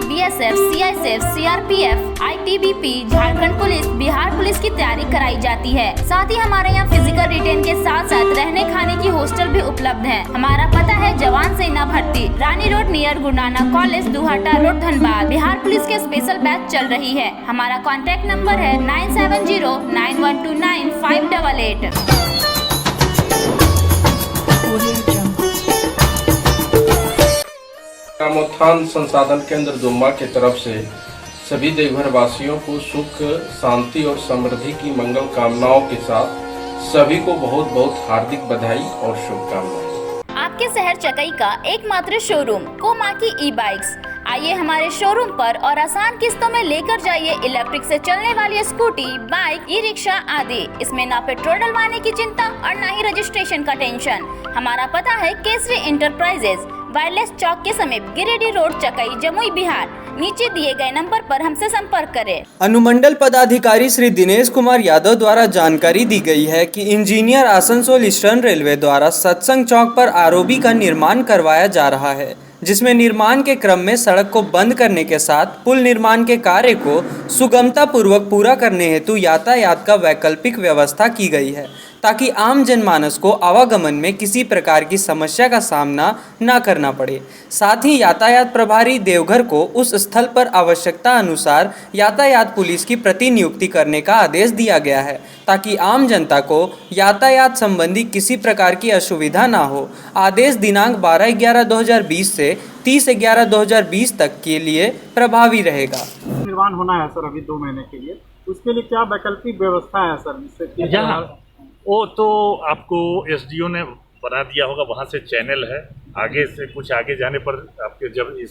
BSF, CISF, CRPF, ITBP, Jharkhand police, Bihar police की तैयारी कराई जाती है। साथ ही हमारे यहाँ फिजिकल रिटेन के साथ साथ रहने खाने की हॉस्टल भी उपलब्ध है। हमारा पता है जवान सेना भर्ती, रानी road near Guru Nanak college, Duhata road, Dhanbad. Bihar police के स्पेशल बैच चल रही है। हमारा कॉन्टैक्ट नंबर है 9709129588। ग्रामोत्थान संसाधन केंद्र दुम्मा की तरफ से सभी देवघर वासियों को सुख, शांति और समृद्धि की मंगल कामनाओं के साथ सभी को बहुत बहुत हार्दिक बधाई और शुभकामनाएं। आपके शहर चकई का एकमात्र शोरूम कोमाकी ई-बाइक्स। आइए हमारे शोरूम पर और आसान किस्तों में लेकर जाइए इलेक्ट्रिक से चलने वाली स्कूटी, बाइक, ई रिक्शा आदि। इसमें ना पेट्रोल डलवाने की चिंता और ना ही रजिस्ट्रेशन का टेंशन। हमारा पता है केसरी इंटरप्राइजेज, वायरलेस चौक के समीप, गिरिडीह रोड, चकई, जमुई, बिहार। नीचे दिए गए नंबर पर हमसे संपर्क करें। अनुमंडल पदाधिकारी श्री दिनेश कुमार यादव द्वारा जानकारी दी गई है कि इंजीनियर आसनसोल ईस्टर्न रेलवे द्वारा सत्संग चौक पर आरओबी का निर्माण करवाया जा रहा है, जिसमें निर्माण के क्रम में सड़क को बंद करने के साथ पुल निर्माण के कार्य को सुगमता पूर्वक पूरा करने हेतु यातायात का वैकल्पिक व्यवस्था की गई है, ताकि आम जनमानस को आवागमन में किसी प्रकार की समस्या का सामना न करना पड़े। साथ ही यातायात प्रभारी देवघर को उस स्थल पर आवश्यकता अनुसार यातायात पुलिस की प्रतिनियुक्ति करने का आदेश दिया गया है, ताकि आम जनता को यातायात संबंधी किसी प्रकार की असुविधा न हो। आदेश दिनांक 12/11/2020 से 30/11/2020 तक के लिए प्रभावी रहेगा। निर्माण होना है सर अभी 2 महीने के लिए, उसके लिए क्या वैकल्पिक व्यवस्था है सर? जिससे यहाँ वो तो आपको एसडीओ ने बना दिया होगा, वहाँ से चैनल है। आगे से कुछ आगे जाने पर आपके जब इस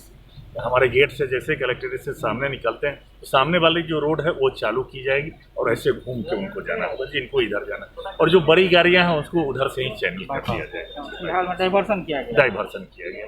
हमारे गेट से जैसे कलेक्ट्रेट से सामने निकलते हैं तो सामने वाली जो रोड है वो चालू की जाएगी और ऐसे घूम के उनको जाना होगा जिनको इधर जाना है, और जो बड़ी गाड़ियाँ हैं उसको उधर से ही चैनल कर दिया जाएगा। डाइवर्सन किया गया। डाइवर्सन किया गया।